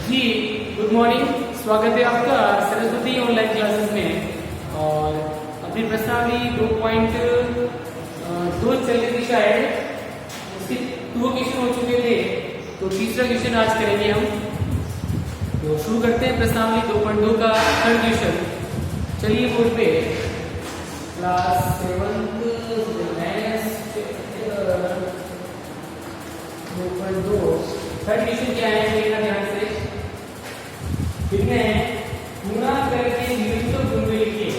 जी good morning, स्वागत है आपका सरस्वती ऑनलाइन क्लासेस में। और अभी प्रश्नावली 2.2 चल रही थी शायद, उसके 2 क्वेश्चन हो चुके थे, तो तीसरा क्वेश्चन आज करेंगे हम। तो शुरू करते हैं प्रश्नावली 2.2 का थर्ड क्वेश्चन। चलिए बोर्ड पे क्लास 7 2.2 थर्ड क्वेश्चन क्या है देखना ध्यान से। लिखना है गुणा करके न्यूनतम गुण लिखिए।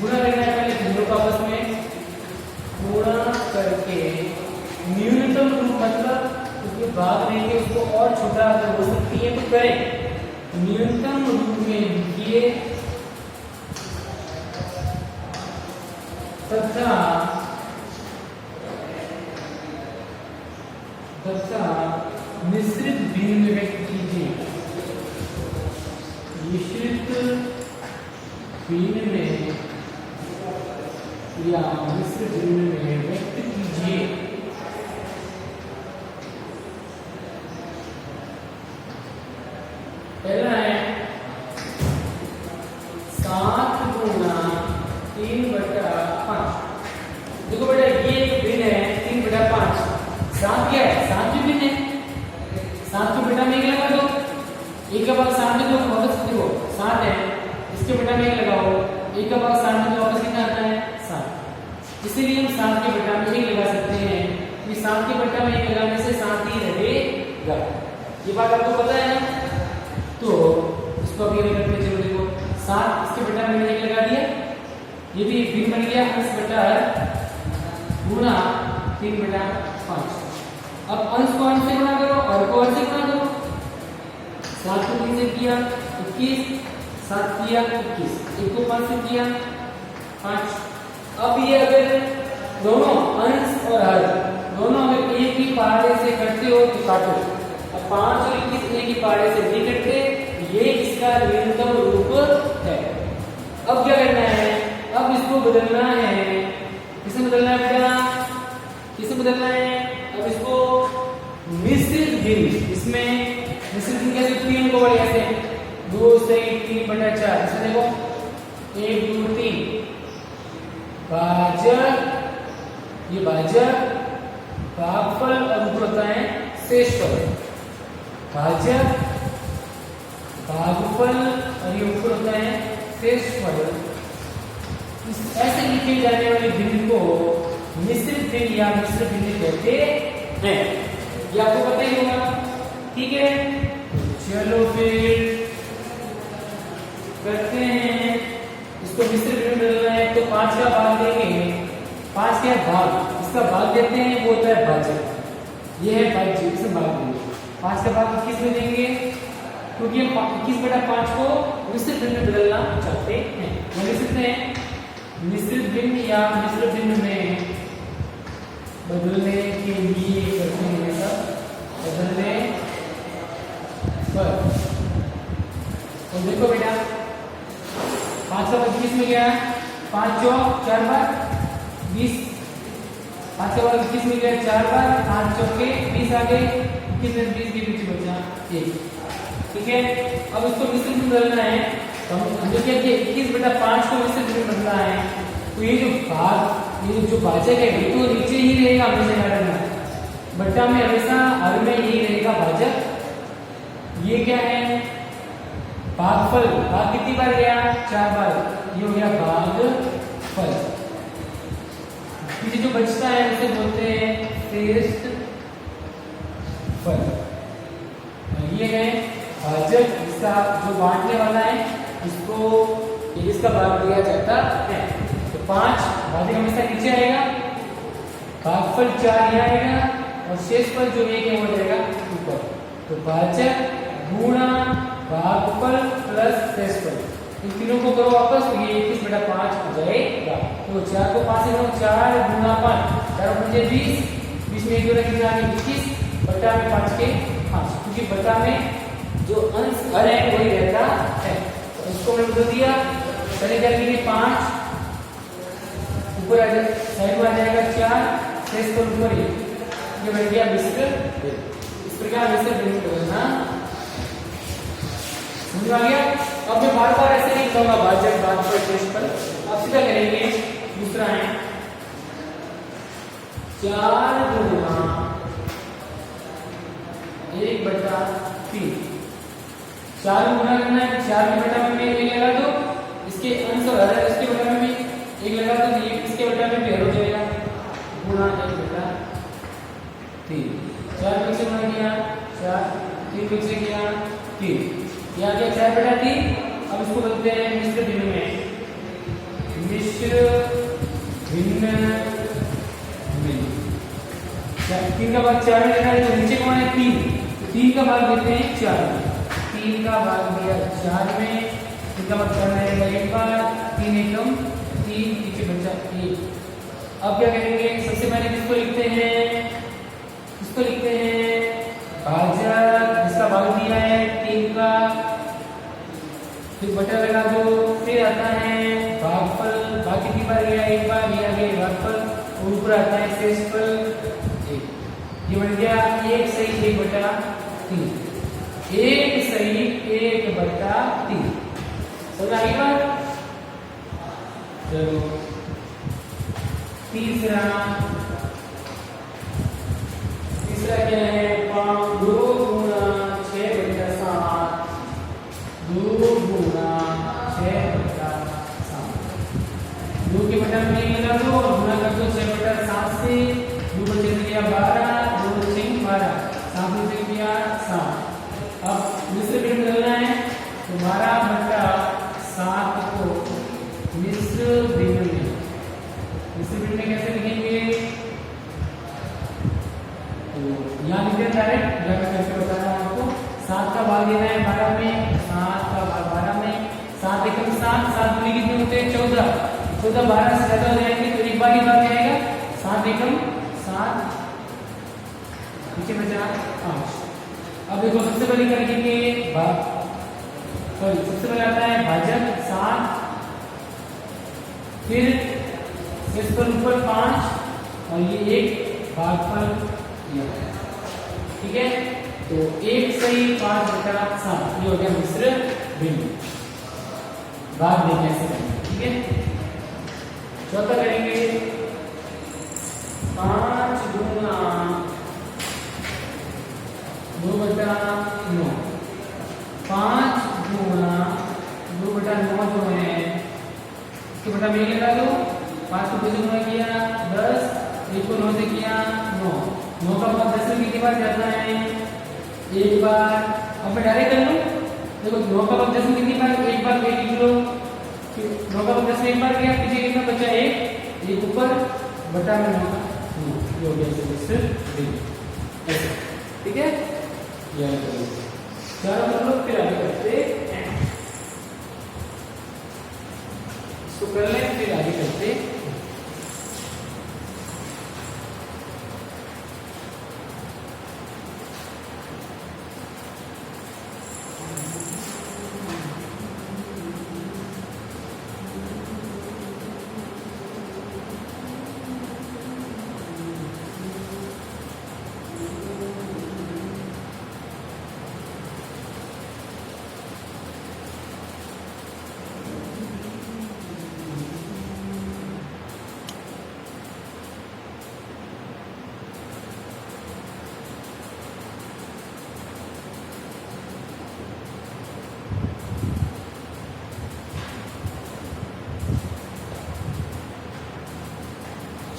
गुणा करना है पहले गुणों का आपस में, गुणा करके न्यूनतम गुण मतलब उसके भाग देंगे, उसको और छोटा अगर हो सकती है तो करें। न्यूनतम रूप में लिखिए तथा मिश्रित भिन्न में व्यक्त कीजिए। मिश्रित भिन्न में या मिश्रित भिन्न में व्यक्त कीजिए। पहला है 7 गुणा 3/5। देखो बेटा ये भिन्न है 3/5। 7 क्या है? 7 भी भिन्न है। 7 को बेटा में 1 लगा दो, 1 का भाग 7 में दो वापस देखो 7 है, इसके बेटा में 1 लगाओ, 1 का भाग 7 में दो वापस कितना आता है? 7। इसीलिए हम 7 के बेटा में 1 लगा सकते हैं कि 7 के बेटा में 1 लगाने से 7 ही रहेगा। ये बात आपको पता है ना? तो इसको अभी करते हैं। चलो देखो 7 इसके बेटा में 1 लगा दिया, ये भी भिन्न बन गया। अंश बटा गुणा 3/5। अब अंश को अंश से गुणा करो और को अंश से गुणा करो। 7 को 3 से किया 21, 7 किया 21, 1 को 5 से किया 5। अब ये अगर दोनों अंश और हर दोनों अगर एक ही पहाड़े से करते हो तो काटो। अब 5 और 21 एक ही पहाड़े से नहीं करते, ये इसका न्यूनतम रूप है। अब क्या करना है? अब इसको बदलना है। किसे बदलना है बेटा? किसे बदलना है? अब इसको मिश्रित भिन्न, इसमें मिश्रित भिन्न कैसे? 3 को बढ़िया से 2 से 3/4। इसमें देखो 1 2 3 भाजक, ये भाजक भागफल और ऊपर होता है शेषफल। भाजक भागफल और ये ऊपर होता है शेषफल। ऐसे लिखे जाने वाले भिन्न को मिश्रित भिन्न या मिश्र भिन्न कहते हैं। ये आपको पता ही होगा, ठीक है? चलो फिर करते हैं। इसको मिश्र भिन्न बदलना है तो 5 का भाग देंगे। 5 क्या भाग, इसका भाग देते हैं, वो होता है भाजक। ये है भाज्य, इसे भाग देंगे। 5 का भाग 21 में देंगे, क्योंकि हम 21/5 को मिश्र भिन्न में बदलना चाहते हैं। हम लिख सकते हैं मिश्रित भिन्न या मिश्र भिन्न में बदलने के लिए करते हैं सब बदलने पर। तो देखो बेटा 5 का 25 में गया, 5 चौक 4 बार 20, 5 का 21 में गया 4 बार, 5 चौके 20 आ गए, 21 में 20 के पीछे बचा 1। ठीक है? अब इसको मिश्रित में बदलना है तो हम जो क्या किया 21/5 को मिश्रित में बदलना है। तो ये जो भाग, ये जो भाजक है ये तो नीचे ही रहेगा हमेशा याद रखना। बट्टा में हमेशा हर में यही रहेगा भाजक। ये क्या है? भागफल। भाग कितनी बार गया? 4 बार। ये हो गया भागफल। जो बचता है उसे बोलते हैं शेषफल। ये है भाजक, इसका जो बांटने वाला है इसको इसका भाग दिया जाता है। तो 5 भाजक हमेशा नीचे आएगा, भागफल 4 यहाँ आएगा और शेषफल जो 1 है वो रहेगा ऊपर। तो भाजक गुणा भागफल प्लस शेषफल, इन तीनों को करो वापस तो ये 21/5 हो जाएगा। तो 4 को 5 से करो, 4 गुणा 5, 4 मुझे 20, 20 में 1 जोड़ा कितना आ गया 21, बटा में 5 के 5, क्योंकि बटा में जो अंश हर है वही रहता है। तो इसको मैंने बदल दिया। पहले क्या करेंगे 5 ऊपर आ जाए, साइड में आ जाएगा 4, शेषफल ऊपर ही, ये बन गया मिश्र भिन्न। इस प्रकार मिश्र भिन्न बदलना समझ में आ गया? अब मैं बार बार ऐसे नहीं कहूंगा भाजक भाजपा टेस्ट पर, अब सीधा करेंगे। दूसरा है 4 गुना 1/3। 4 गुना करना है, 4 के बटा में 1 लगा दो, इसके अंश और हर इसके बटा में भी 1 लगा दो, ये इसके बटा में भी हो जाएगा गुना 1/3। 4 पीछे गुना किया 4, 3 पीछे किया 3, यहाँ क्या 4/3। अब इसको बोलते हैं मिश्र भिन्न में, मिश्र भिन्न में 3 का भाग 4 में लेना है, तो नीचे कौन है 3, 3 का भाग देते हैं 4 में, 3 का भाग दिया 4 में, 3 का भाग करना है एक बार, 3 एकम 3, नीचे बचा 1। अब क्या करेंगे, सबसे पहले किसको लिखते हैं, इसको लिखते हैं भाजक, जिसका भाग दिया है 3 का, फिर बटा लगा दो, फिर आता है भागफल, भाग कितनी बार गया, एक बार, ये आ गया भागफल, और ऊपर आता है शेषफल 1। ये बन गया 1 सही 1/3, 1 सही 1/3। समझ आई बात? चलो तीसरा क्या है, 2 गुना 6/7, 2 गुना 6/7, 2 के बटा में नहीं लगा दो, गुना कर दो 6/7 से, 2 बचे दिया 12, 2 6 12, 7 बचे दिया 7। अब मिश्र भिन्न करना है, तो 12/7 को मिश्र भिन्न में, मिश्र भिन्न में कैसे लिखेंगे, तो यहाँ लिखते हैं डायरेक्ट, कैसे बताना है आपको। 7 का भाग देना है 12 में, 7 का भाग 12 में, 7 एकम 7, 7 दूनी कितने होते हैं 14, 14 12 से ज्यादा हो जाएंगे तो एक बार ही भाग जाएगा, 7 एकम 7, नीचे बचा 5। अब देखो सबसे पहले क्या लिखेंगे, सबसे पहले आता है भाजक 7, फिर इस पर ऊपर 5 और ये 1 भागफल, ठीक है। तो 1 सही 5/7, ये हो गया मिश्र भिन्न, भाग देने से, ठीक है। चौथा करेंगे 5 गुना 2/9, 5 गुना 2/9 जो है इसके बटा में लगा दो, 5 को 2 से गुना किया 10, 1 को 9 से किया 9, 9 का भाग 10 में कितनी बार जाता है, एक बार। अब मैं डायरेक्ट कर लूं, देखो 9 का भाग 10 में कितनी बार, एक बार 1 लिख लो, 9 का भाग 10 में एक बार गया, पीछे कितना बचा 1 ऊपर बटा में 9 का, ये हो गया मिश्र भिन्न, ठीक है। यह चारों कर लो, फिर आगे करते हैं, इसको कर लें फिर आगे करते हैं।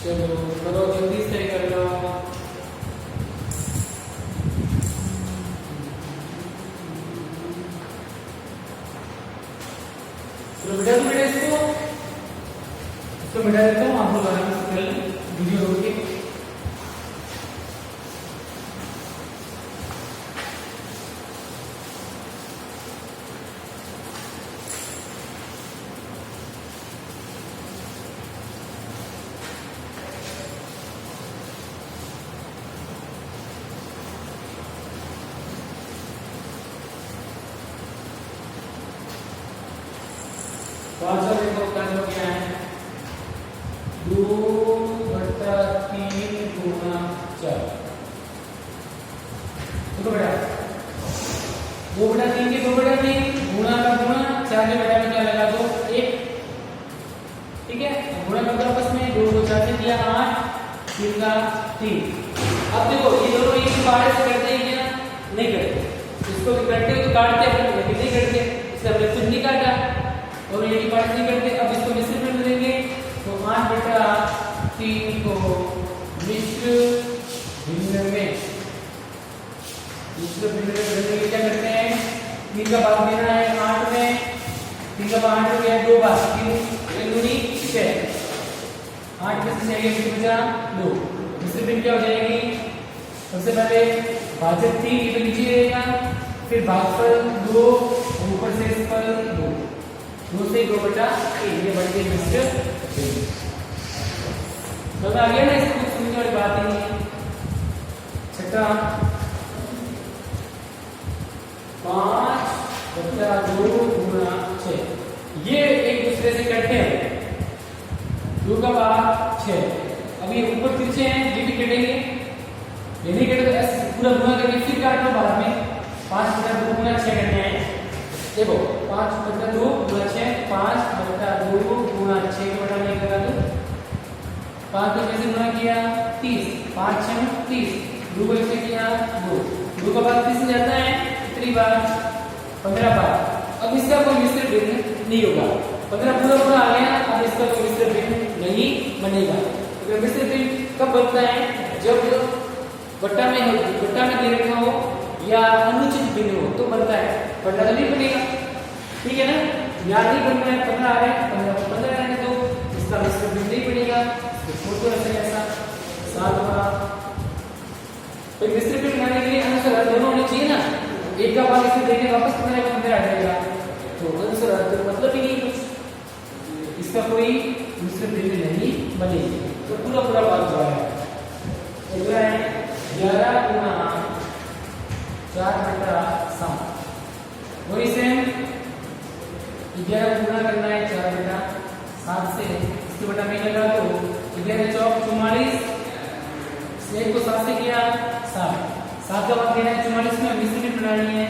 चलो करो जल्दी से कर लो। चलो बेटा इसको मिटा देता हूँ, आप लोग आराम से कर लें, वीडियो रोकिए। पांचवा देखो उत्तर हो गया है 2/3 गुना 4। देखो बेटा 2/3 के 2/3 आगे बेटा में क्या लगा दो 1, ठीक है। गुणा कर दो आपस में, 2 को 4 से किया 8, 3 का 3। अब देखो ये दोनों एक ही बार से करते हैं क्या? नहीं करते। इसको भी करते हो तो काटते हैं, लेकिन नहीं करते, इसलिए हमने खुद नहीं काटा और ये भी बार नहीं करते। अब इसको मिश्र में देंगे तो 8 बटा 3 को मिश्र भिन्न में, मिश्र भिन्न में बदलने के क्या करते हैं? 3 का भाग देना है 8 में, 3 का भाग 8 हो गया 2 बार, 3 दूनी 6, 8 में से 6 बचा 2। मिश्र भिन्न क्या हो जाएगी? सबसे पहले भाजक 3 ये तो नीचे रहेगा, फिर भागफल 2 ऊपर से फल 2, 2 से 2 बटा 1 ये बढ़ गई मिश्र भिन्न। तो आ गया ना, इसको कुछ समझने वाली बात ही नहीं है। छठा 5 बटा 2 गुणा 6, ये एक दूसरे से कटते हैं, 2 का भाग 6। अब ये ऊपर तिरछे हैं, ये भी कटेंगे, ये नहीं कटे तो ऐसे पूरा गुणा करके फिर काटना बाद में। 5 बटा 2 गुणा 6 करने हैं, देखो 5 बटा 2 गुणा 6, 5 बटा 2 गुणा 6 को बटा में लगा दो, 5 को कैसे गुणा किया? 30, 5 6 30, 2 को कैसे किया? 2 का भाग 30 जाता है, कितनी बार? 15 बार। अब इसका कोई मिश्र भिन्न नहीं होगा, 15 पूरा आ गया। अब इसका कोई मिश्र भिन्न नहीं बनेगा। तो मिश्र भिन्न कब बनता है? जब बट्टा में दे रखा हो या अनुचित भिन्न हो तो बनता है, वरना तो नहीं बनेगा, ठीक है ना। याद नहीं बनना है, 15 आ रहा है, 15 रहने दो, इसका मिश्र भिन्न नहीं बनेगा। फोटो रखें ऐसा 7वां। तो मिश्र भिन्न बनाने के लिए अनुसर दोनों होने चाहिए ना, एक का भाग इसमें देंगे वापस 15 का 15 आ जाएगा, तो अनुसर मतलब ही नहीं कुछ, इसका कोई मिश्र भिन्न नहीं बनेगी। तो पूरा भाग जो है अगला है 11 गुणा 4 बटा 7, वही सेम 11 गुणा करना है 4 बटा 7 से, इसके बटा में लगा तो 11 चौक 44, 1 को 7 से किया 7, 7 का भाग देना है 44 में, मिश्र भिन्न बनानी है।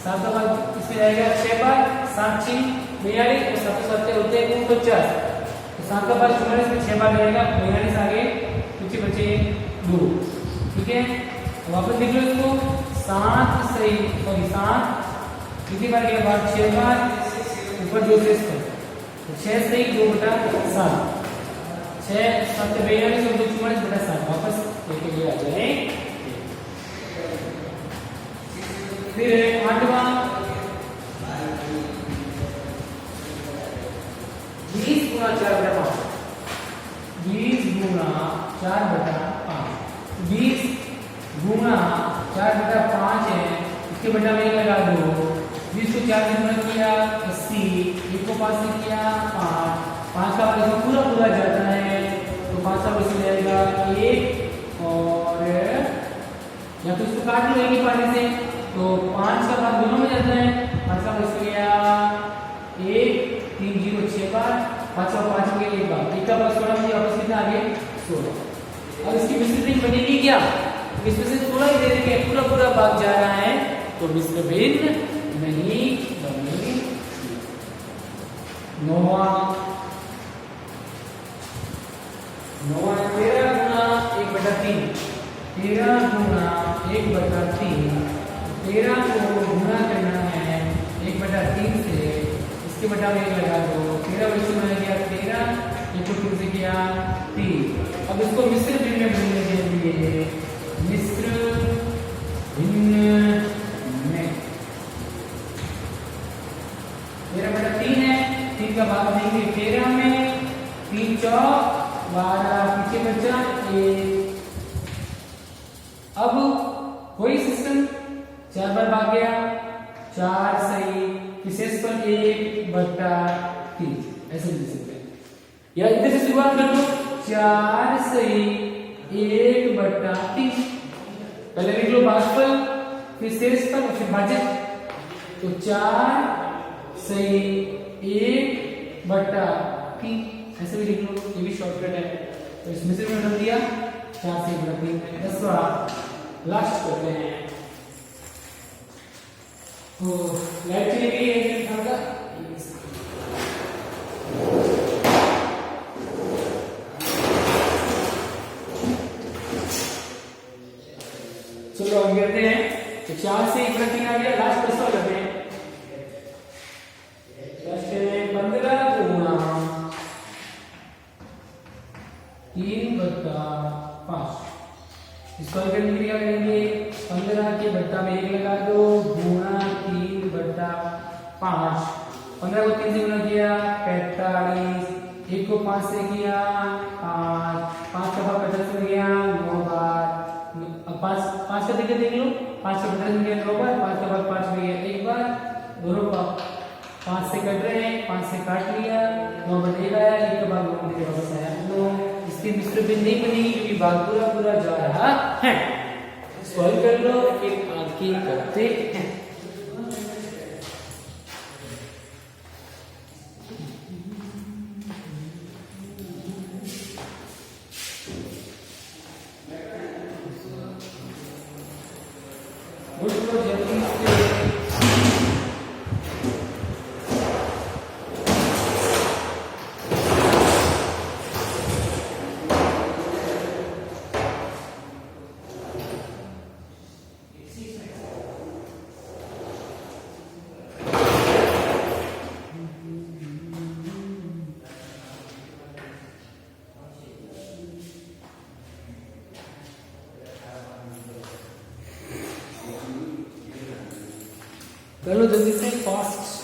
7 का भाग इसमें जाएगा 6 बार, 7 6 42 और 7 7 होते हैं 49, तो 7 का भाग 44 में 6 बार जाएगा, 42 आगे पीछे बचे 2, ठीक है। वापस लिख लो इसको, 7 सही 7 कितनी बार गया? भाग 6 बार, ऊपर 2 से 6 सही 2 बटा 7, 6 7 42 और 2 44 बटा 7, वापस एक लिए आ जाए। फिर 8वां 20 गुणा 4 बटा 5, 20 गुणा 4 बटा 5, 20 गुणा 4 बटा 5 है, इसके बटा में लगा दो, 20 को 4 से गुणा किया 80, 1 को 5 से किया 5, 5 का भाग पूरा जाता है, तो 5 का बच जाएगा 1, और या तो इसको काट लो एक ही पाने से, तो 5 का भाग दोनों में जाता है, 5 का बच गया 1, 3 0 6 बार, 5 का 5 हो गया 1 बार, 1 का भाग 16 में वापस कितना आ गया 16। अब इसकी मिश्र भिन्न बनेगी क्या? इसमें से थोड़ा ही दे देंगे, पूरा भाग जा रहा है, तो मिश्र भिन्न नहीं बनेगी। 9वां 13 गुणा 1 बटा 3, 13 गुणा 1 बटा 3, 13 को गुणा करना है 1 बटा 3 से, इसके बटा में लगा दो, 13 बच्चे में गया 13, 1 को 3 से किया 3। अब इसको मिश्र भिन्न में बनने के लिए मिश्र भिन्न में 13 बटा 3 है, 3 का भाग देंगे 13 में, 3 चौक 12, पीछे बचा 1। अब वही सिस्टम 4 बार भाग गया 4 सही, विशेष पर 1 बटा 3, ऐसे लिख सकते हैं, या इधर से शुरुआत कर दो, 4 सही 1 बटा 3, पहले लिख लो भागफल, फिर शेषफल और फिर भाजक, तो 4 सही 1 बटा 3, ऐसे भी लिख लो, ये भी शॉर्टकट है। तो इसमें से मैंने दिया 4 से 1 बटा 3। 10वां लास्ट करते हैं तो लाइट चली गई है थोड़ा चलो अब करते हैं। तो 4 से 1 आ गया, लास्ट प्रश्न करते हैं। लास्ट में 15 गुणा 3/5 इसको करने के लिए क्या करेंगे? 15 के बट्टा में 1 लगा दो गुणा 3/5। 15 को 3 से गुणा किया 45, 1 को 5 से किया 5, 5 का भाग 50 में गया 9 बार। अब 5 का देख लो, 5 का 50 में गया 9 बार, 5 का भाग 5 में गया 1 बार। दोनों का 5 से कट रहे हैं, 5 से काट लिया, 9 बटे 1 आया, 1 का भाग 9 बटे वापस आया 9। इसकी मिश्र भिन्न नहीं बनेगी क्योंकि भाग पूरा पूरा जा रहा है। सॉल्व कर लो, फिर आगे करते हैं। जल्दी से कर लो जल्दी से फास्ट।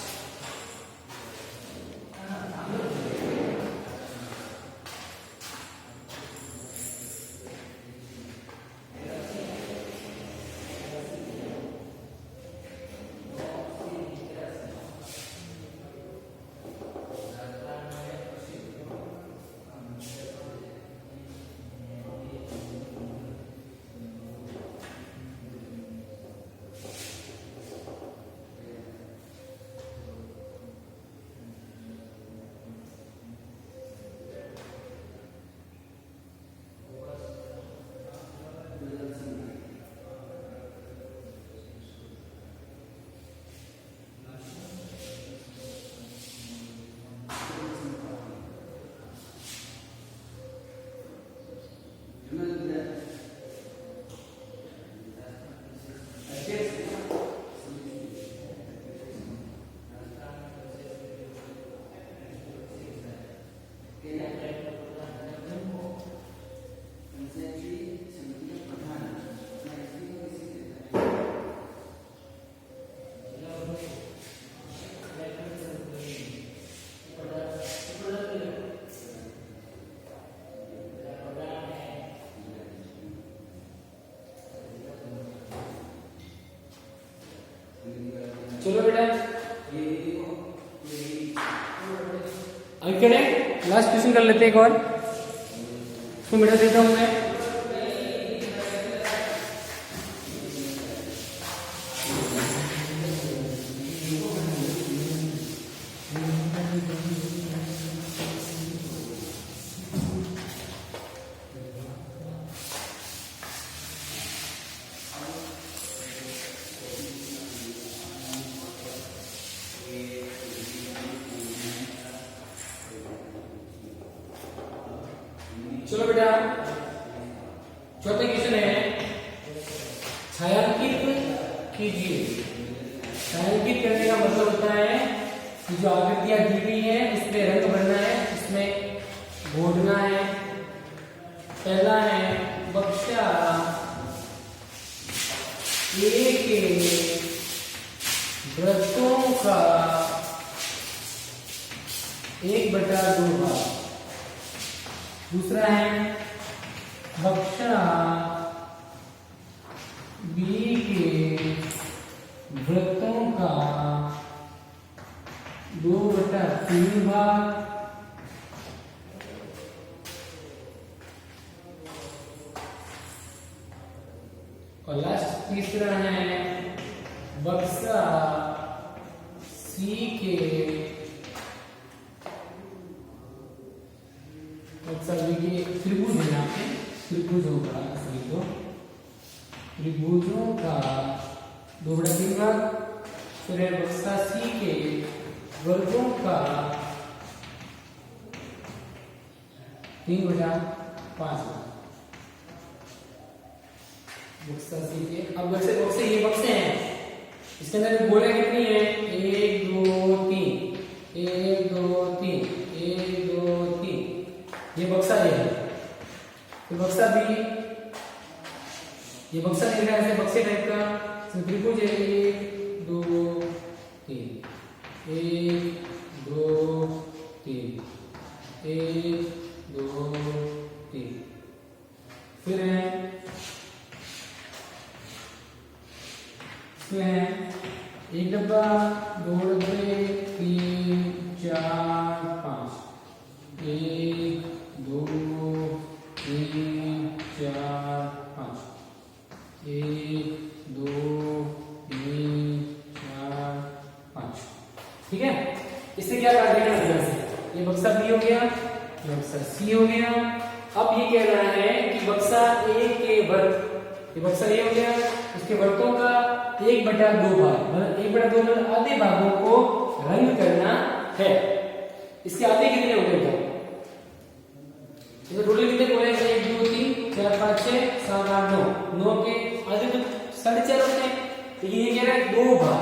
चलो बेटा आगे लास्ट क्वेश्चन कर लेते हैं एक और। तो बेटा देता हूं मैं चलो बेटा चौथा क्वेश्चन है छायांकित कीजिए। छायांकित करने का मतलब होता है कि जो आकृतियां दी गई है इसमें रंग भरना है, इसमें घोटना है। पहला है बक्सा ए के वृत्तों का 1/2 भाग। दूसरा है बक्सा बी के वृत्तों का 2/3 भाग। और लास्ट तीसरा है बक्सा सी के त्रिभुज है यहाँ पे, त्रिभुजों का सभी को त्रिभुजों का 2/3 भाग। फिर है बक्सा सी के वर्गों का 3/5 बक्सा सी के। अब बक्से ये बक्से हैं, इसके अंदर गोलियां कितनी है? 1 2 3 1 2 3 1 2 3। ये बक्सा ए है। तो बक्सा बी, ये बक्सा दिख रहा है ऐसे बक्से टाइप का, इसमें त्रिभुज है 1 2 3 1 2 3 1 2 3। फिर है एक डब्बा, 2 डब्बे, 3 4 5 1 2 3 4 5 1 2 3 4 5। ठीक है, इससे क्या कर देना है? ये बक्सा बी हो गया, ये बक्सा सी हो गया। अब ये कह रहा है कि बक्सा ए के वर्ग, ये बक्सा ए हो गया, उसके वर्गों का 1/2 भाग, मतलब 1/2 मतलब आधे भागों को रंग करना है। इसके आधे कितने हो गए? तो टोटल कितने बोले? 1 2 3 4 5 6 7 8 9। 9 के आधे तो 4.5 होते हैं, तो ये कह रहा है 2 भाग।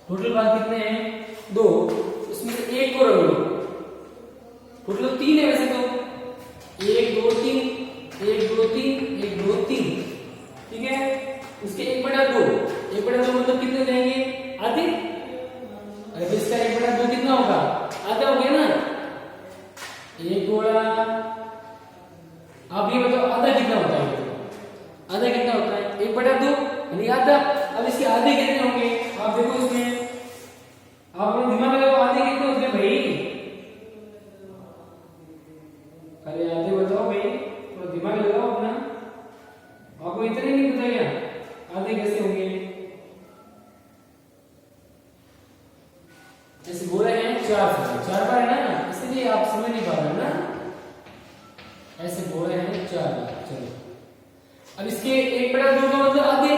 टोटल भाग कितने हैं? 2। उसमें से एक को रंग लो। टोटल 3 है वैसे तो, 1 2 3 1 2 3 1 2 3। ठीक है, उसके 1/2, 1/2 मतलब कितने देंगे? आधे। अरे इसका 1/2 कितना होगा? आधा हो गया ना। एक गोला, आप ये बताओ आधा कितना होता है? आधा कितना होता है? 1/2 यानी आधा। अब इसके आधे कितने होंगे? आप देखो इसमें, आप अपने दिमाग में लगाओ, आधे कितने होते हैं भाई? अरे आधे बताओ भाई, थोड़ा दिमाग लगाओ अपना। आपको इतने नहीं पता क्या आधे कैसे होंगे? जैसे बोले हैं 4 बार है ना, इसलिए आप समझ नहीं पा रहे ना। ऐसे बोले हैं 4 बार। चलो, अब इसके 1/2 का मतलब आधे।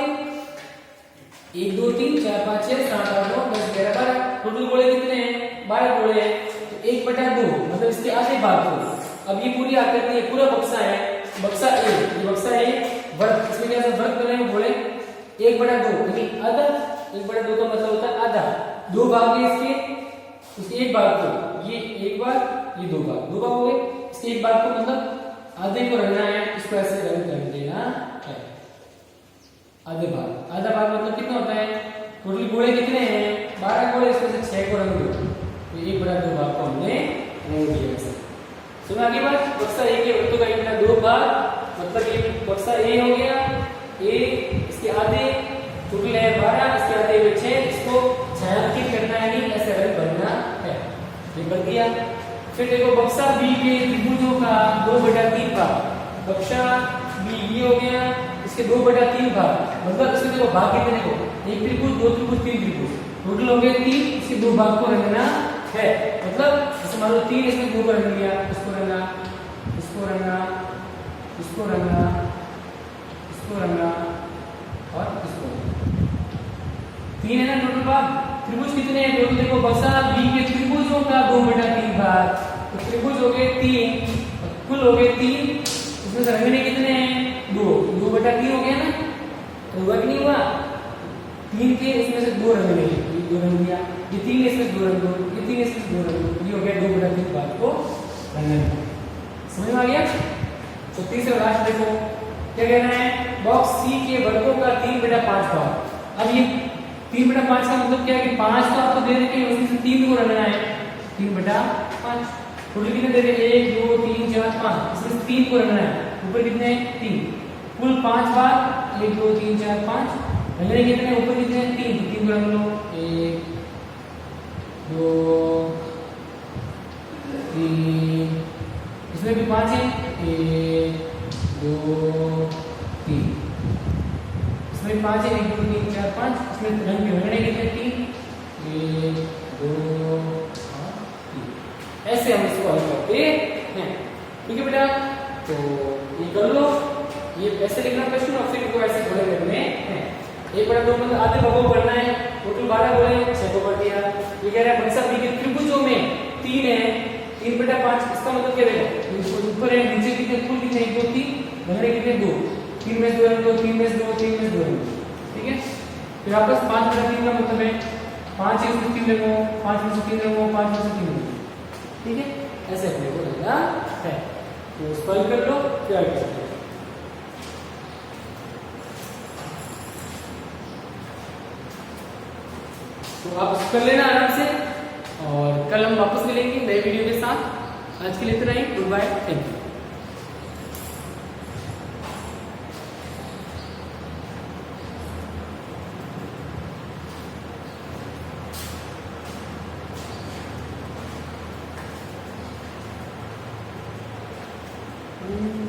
1 2 3 4 5 6 7 8 9 10 11 12। टोटल गोले कितने हैं? 12 गोले हैं। तो 1/2 मतलब इसके आधे भाग को। अब ये पूरी आकृति है, पूरा बक्सा है, बक्सा ए, ये बक्सा ए वर्ग, इसमें क्या वर्ग कर रहे हैं? बोले 1/2 यानी आधा। 1/2 का मतलब होता है आधा। 2 भाग है इसके, उसके एक भाग को, ये एक भाग, ये 2 भाग, 2 भाग हो गए। इसके एक भाग को मतलब आधे को रखना है, इसको ऐसे रंग कर देना है। आधे भाग, आधा भाग मतलब कितना होता है? टोटल गोले कितने हैं? 12 गोले, इसमें से 6 को रंग दो, तो 1/2 भाग को हमने रंग दिया ऐसे। सुना आगे बात? बक्सा ए के वृत्तों का 1/2 भाग, मतलब ये बक्सा ए हो गया। ए, इसके आधे टोटल है 12, इसके आधे में 6, इसको छायांकित करना है, नहीं ऐसे रंग भरना है। ये कर दिया। फिर देखो बक्सा बी के त्रिभुजों का 2/3 भाग, बक्सा बी हो गया, इसके 2/3 भाग, मतलब इसके देखो भाग कितने को? एक त्रिभुज, 2 त्रिभुज, 3 त्रिभुज, टोटल हो गए 3। इसके 2 भाग को रंगना है, मतलब जैसे मान लो 3, इसमें 2 को रंग लिया, इसको रंगा, इसको रंगा, इसको रंगा, इसको रंगा और इसको। 3 है ना टोटल भाग। त्रिभुज कितने हैं? टोटल देखो बक्सा बी के त्रिभुजों का 2/3 भाग, तो त्रिभुज हो गए 3, कुल हो गए 3। इसमें से रंगने कितने हैं? 2, 2/3 हो गया ना, तो वर्ग नहीं हुआ। 3 के इसमें से 2 रंगने, 2 रंग दिया, ये 3 इसमें 2 रंग दो, ये 3 इसमें 2 रंग दो, ये हो गया 2/3 भाग को रंगना। समझ में आ गया? तो तीसरा लास्ट देखो क्या कहना है? बॉक्स सी के वर्गों का 3/5 भाग। अब ये 3/5 का मतलब क्या है कि 5 तो आपको दे रखे हैं, उसमें से 3 को रखना है, 3/5। टोटल कितने दे रहे? 1 2 3 4 5, इसमें से 3 को रखना है। ऊपर कितने हैं? 3। कुल 5 बार, 1 2 3 4 5, रंगने कितने? ऊपर कितने हैं? 3, 3 को रंग लो, 1 2 3, इसमें भी 5 है, 1 2 3, इसमें 5 है, 1 2 3 4 5, इसमें रंगने कितने? 3, 1 2 और 3। ऐसे हम इसको हल करते हैं। ठीक है बेटा, तो ये कर लो, ये ऐसे लिखना प्रश्न और फिर इनको ऐसे थोड़े करने हैं। 1/2 मतलब आधे भागों को करना है, टोटल 12 बोले 6 को कर दिया। ये कह रहा है भाई साहब ये त्रिभुजों में 3 है 3/5 इसका मतलब क्या रहेगा ऊपर है नीचे कितने कुल कितने 1 2 3 बगड़े कितने 2 3 में 2 है 2 3 में 2 3 में 2 है ठीक है। फिर वापस 5/3 का मतलब है 5 में से 3 लेंगे 5 में से 3 लेंगे 5 में से 3 लेंगे ठीक है ऐसे अपने को लेना है। तो सॉल्व कर लो फिर आगे चलते हैं। तो आप कर लेना आराम से और कल हम वापस मिलेंगे नए वीडियो के साथ। आज के लिए इतना ही। Good bye thank you. Mm-hmm.